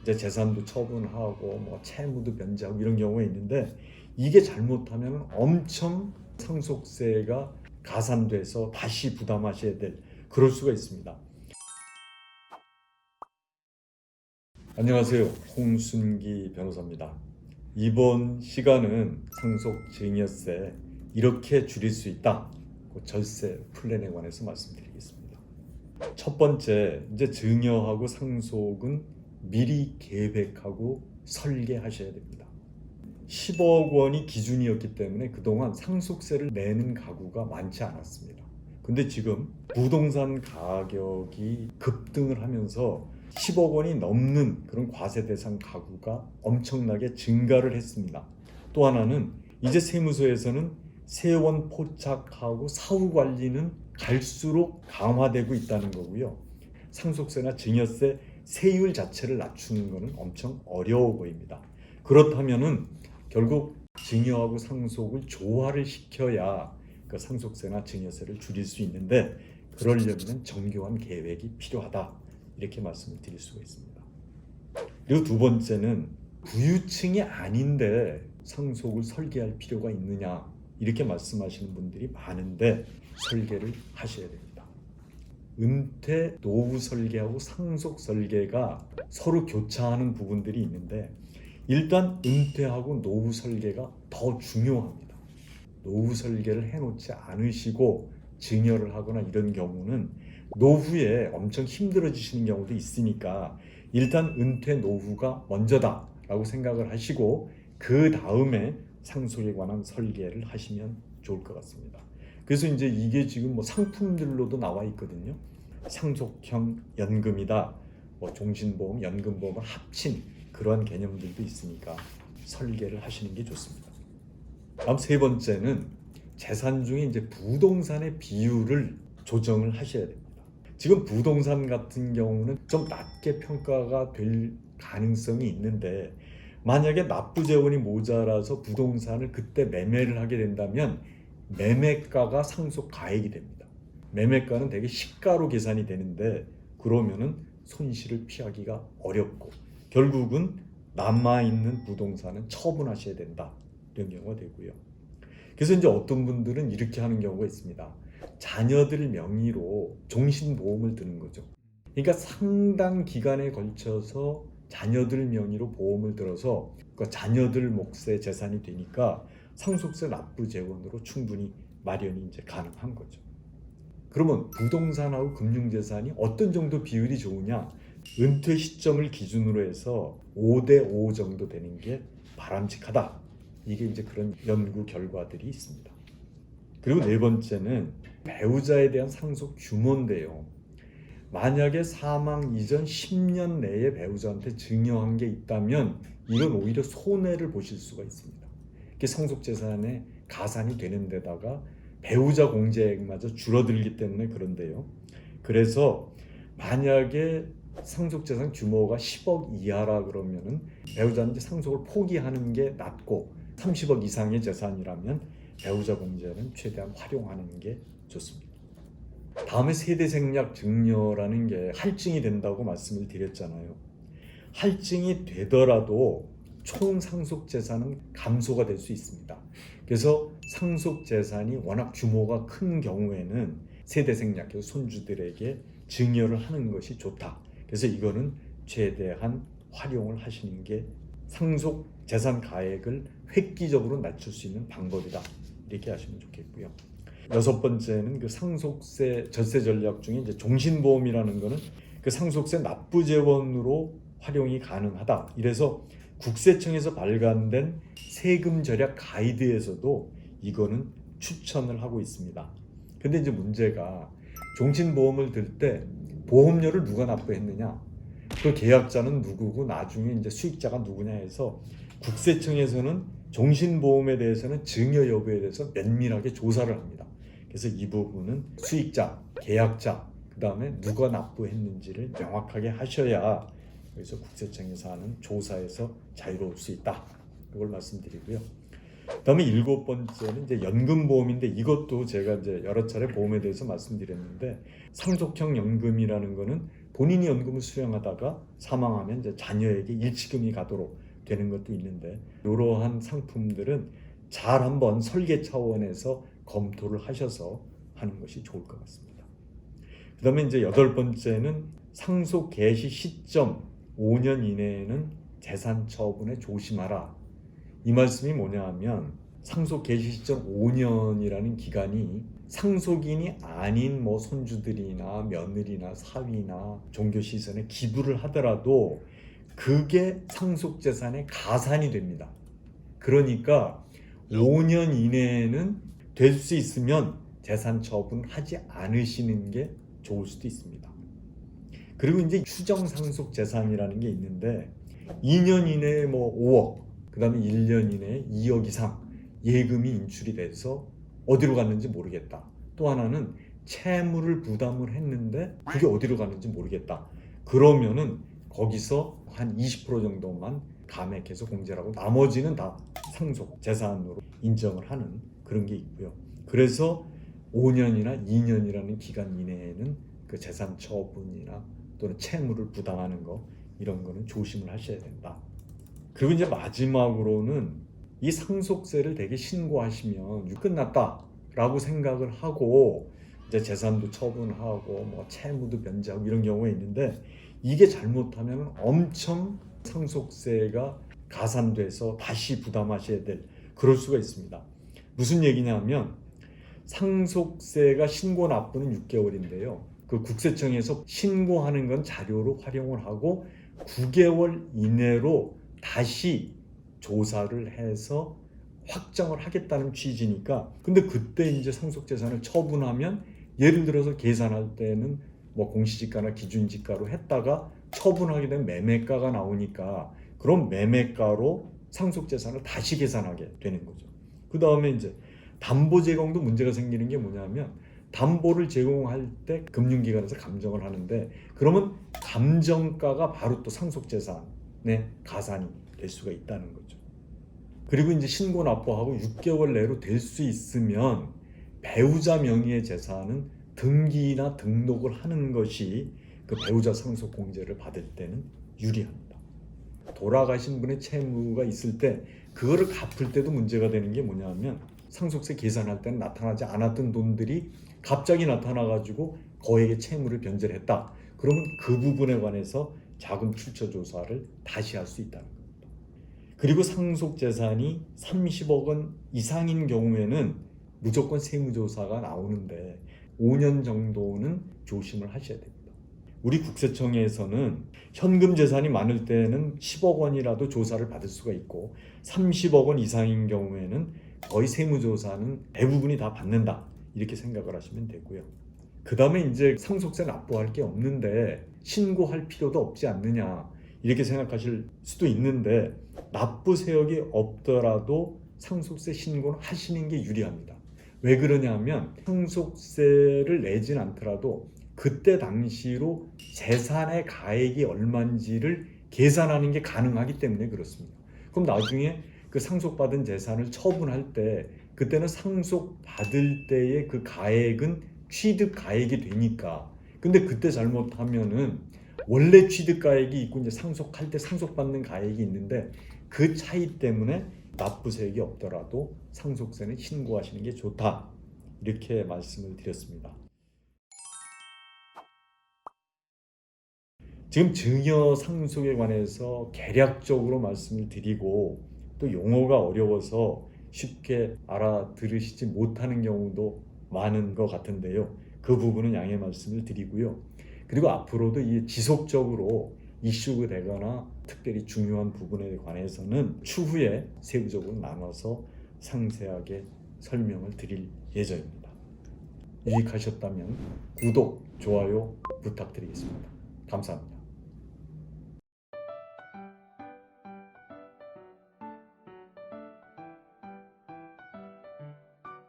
이제 재산도 처분하고 뭐 채무도 변제하고 이런 경우가 있는데 이게 잘못하면 엄청 상속세가 가산돼서 다시 부담하셔야 될 그럴 수가 있습니다. 안녕하세요. 홍순기 변호사입니다. 이번 시간은 상속증여세 이렇게 줄일 수 있다. 그 절세 플랜에 관해서 말씀드리겠습니다. 첫 번째, 이제 증여하고 상속은 미리 계획하고 설계하셔야 됩니다. 10억 원이 기준이었기 때문에 그동안 상속세를 내는 가구가 많지 않았습니다. 근데 지금 부동산 가격이 급등을 하면서 10억 원이 넘는 그런 과세 대상 가구가 엄청나게 증가를 했습니다. 또 하나는 이제 세무서에서는 세원 포착하고 사후 관리는 갈수록 강화되고 있다는 거고요. 상속세나 증여세 세율 자체를 낮추는 것은 엄청 어려워 보입니다. 그렇다면은 결국 증여하고 상속을 조화를 시켜야 그 상속세나 증여세를 줄일 수 있는데 그러려면 정교한 계획이 필요하다. 이렇게 말씀을 드릴 수가 있습니다. 그리고 두 번째는 부유층이 아닌데 상속을 설계할 필요가 있느냐 이렇게 말씀하시는 분들이 많은데 설계를 하셔야 됩니다. 은퇴 노후 설계하고 상속 설계가 서로 교차하는 부분들이 있는데 일단 은퇴하고 노후 설계가 더 중요합니다. 노후 설계를 해놓지 않으시고 증여를 하거나 이런 경우는 노후에 엄청 힘들어지시는 경우도 있으니까 일단 은퇴 노후가 먼저다라고 생각을 하시고 그 다음에 상속에 관한 설계를 하시면 좋을 것 같습니다. 그래서 이제 이게 지금 뭐 상품들로도 나와 있거든요. 상속형 연금이다, 뭐 종신보험, 연금보험을 합친 그러한 개념들도 있으니까 설계를 하시는 게 좋습니다. 다음 세 번째는 재산 중에 이제 부동산의 비율을 조정을 하셔야 됩니다. 지금 부동산 같은 경우는 좀 낮게 평가가 될 가능성이 있는데 만약에 납부 재원이 모자라서 부동산을 그때 매매를 하게 된다면 매매가가 상속 가액이 됩니다. 매매가는 대개 시가로 계산이 되는데 그러면은 손실을 피하기가 어렵고 결국은 남아있는 부동산은 처분하셔야 된다. 이런 경우가 되고요. 그래서 이제 어떤 분들은 이렇게 하는 경우가 있습니다. 자녀들 명의로 종신보험을 드는 거죠. 그러니까 상당 기간에 걸쳐서 자녀들 명의로 보험을 들어서 그 자녀들 몫의 재산이 되니까 상속세 납부 재원으로 충분히 마련이 이제 가능한 거죠. 그러면 부동산하고 금융재산이 어떤 정도 비율이 좋으냐? 은퇴 시점을 기준으로 해서 5대5 정도 되는 게 바람직하다. 이게 이제 그런 연구 결과들이 있습니다. 그리고 네 번째는 배우자에 대한 상속 규모인데요. 만약에 사망 이전 10년 내에 배우자한테 증여한 게 있다면 이건 오히려 손해를 보실 수가 있습니다. 이게 상속재산의 가산이 되는 데다가 배우자 공제액마저 줄어들기 때문에 그런데요. 그래서 만약에 상속재산 규모가 10억 이하라 그러면은 배우자는 상속을 포기하는 게 낫고 30억 이상의 재산이라면 배우자 공제는 최대한 활용하는 게 좋습니다. 다음에 세대생략 증여라는 게 할증이 된다고 말씀을 드렸잖아요. 할증이 되더라도 총 상속재산은 감소가 될 수 있습니다. 그래서 상속재산이 워낙 규모가 큰 경우에는 세대생략, 손주들에게 증여를 하는 것이 좋다. 그래서 이거는 최대한 활용을 하시는 게 상속재산 가액을 획기적으로 낮출 수 있는 방법이다. 이렇게 하시면 좋겠고요. 여섯 번째는 그 상속세 절세 전략 중에 이제 종신보험이라는 거는 그 상속세 납부 재원으로 활용이 가능하다. 이래서 국세청에서 발간된 세금 절약 가이드에서도 이거는 추천을 하고 있습니다. 근데 이제 문제가 종신보험을 들 때 보험료를 누가 납부했느냐? 그 계약자는 누구고 나중에 이제 수익자가 누구냐 해서 국세청에서는 종신보험에 대해서는 증여 여부에 대해서 면밀하게 조사를 합니다. 그래서 이 부분은 수익자, 계약자, 그 다음에 누가 납부했는지를 명확하게 하셔야 그래서 국세청에서 하는 조사에서 자유로울 수 있다. 그걸 말씀드리고요. 그다음에 일곱 번째는 이제 연금보험인데 이것도 제가 이제 여러 차례 보험에 대해서 말씀드렸는데 상속형 연금이라는 거는 본인이 연금을 수령하다가 사망하면 이제 자녀에게 일치금이 가도록 되는 것도 있는데, 이러한 상품들은 잘 한번 설계 차원에서 검토를 하셔서 하는 것이 좋을 것 같습니다. 그 다음에 이제 8번째는 상속 개시 시점 5년 이내에는 재산 처분에 조심하라. 이 말씀이 뭐냐 하면, 상속 개시 시점 5년이라는 기간이 상속인이 아닌 뭐 손주들이나 며느리나 사위나 종교시설에 기부를 하더라도 그게 상속재산의 가산이 됩니다. 그러니까 5년 이내에는 될 수 있으면 재산 처분하지 않으시는 게 좋을 수도 있습니다. 그리고 이제 추정 상속 재산이라는 게 있는데, 2년 이내에 뭐 5억, 그 다음에 1년 이내에 2억 이상 예금이 인출이 돼서 어디로 갔는지 모르겠다. 또 하나는 채무를 부담을 했는데 그게 어디로 갔는지 모르겠다. 그러면은 거기서 한 20% 정도만 감액해서 공제를 하고 나머지는 다 상속 재산으로 인정을 하는 그런 게 있고요. 그래서 5년이나 2년이라는 기간 이내에는 그 재산 처분이나 또는 채무를 부담하는 거, 이런 거는 조심을 하셔야 된다. 그리고 이제 마지막으로는 이 상속세를 대개 신고하시면 끝났다라고 생각을 하고 이제 재산도 처분하고 뭐 채무도 면제하고 이런 경우가 있는데, 이게 잘못하면 엄청 상속세가 가산돼서 다시 부담하셔야 될 그럴 수가 있습니다. 무슨 얘기냐면, 상속세가 신고 납부는 6개월인데요. 그 국세청에서 신고하는 건 자료로 활용을 하고 9개월 이내로 다시 조사를 해서 확정을 하겠다는 취지니까, 근데 그때 이제 상속재산을 처분하면, 예를 들어서 계산할 때는 뭐 공시지가나 기준지가로 했다가 처분하게 되면 매매가가 나오니까 그럼 매매가로 상속재산을 다시 계산하게 되는 거죠. 그 다음에 이제 담보 제공도 문제가 생기는 게 뭐냐면, 담보를 제공할 때 금융기관에서 감정을 하는데, 그러면 감정가가 바로 또 상속재산의 가산이 될 수가 있다는 거죠. 그리고 이제 신고 납부하고 6개월 내로 될 수 있으면 배우자 명의의 재산은 등기나 등록을 하는 것이 그 배우자 상속 공제를 받을 때는 유리합니다. 돌아가신 분의 채무가 있을 때 그거를 갚을 때도 문제가 되는 게 뭐냐면, 상속세 계산할 때는 나타나지 않았던 돈들이 갑자기 나타나가지고 거액의 채무를 변제를 했다. 그러면 그 부분에 관해서 자금 출처 조사를 다시 할 수 있다는 겁니다. 그리고 상속 재산이 30억 원 이상인 경우에는 무조건 세무조사가 나오는데 5년 정도는 조심을 하셔야 됩니다. 우리 국세청에서는 현금 재산이 많을 때는 10억 원이라도 조사를 받을 수가 있고, 30억 원 이상인 경우에는 거의 세무조사는 대부분이 다 받는다, 이렇게 생각을 하시면 되고요. 그 다음에 이제 상속세 납부할 게 없는데 신고할 필요도 없지 않느냐, 이렇게 생각하실 수도 있는데, 납부 세력이 없더라도 상속세 신고는 하시는 게 유리합니다. 왜 그러냐면, 상속세를 내진 않더라도 그때 당시로 재산의 가액이 얼마인지를 계산하는 게 가능하기 때문에 그렇습니다. 그럼 나중에 그 상속받은 재산을 처분할 때, 그때는 상속받을 때의 그 가액은 취득 가액이 되니까. 근데 그때 잘못하면은 원래 취득 가액이 있고 이제 상속할 때 상속받는 가액이 있는데, 그 차이 때문에 납부세액이 없더라도 상속세는 신고하시는 게 좋다, 이렇게 말씀을 드렸습니다. 지금 증여 상속에 관해서 개략적으로 말씀을 드리고, 또 용어가 어려워서 쉽게 알아들으시지 못하는 경우도 많은 것 같은데요. 그 부분은 양해 말씀을 드리고요. 그리고 앞으로도 이 지속적으로 이슈가 되거나 특별히 중요한 부분에 관해서는 추후에 세부적으로 나눠서 상세하게 설명을 드릴 예정입니다. 유익하셨다면 구독, 좋아요 부탁드리겠습니다. 감사합니다.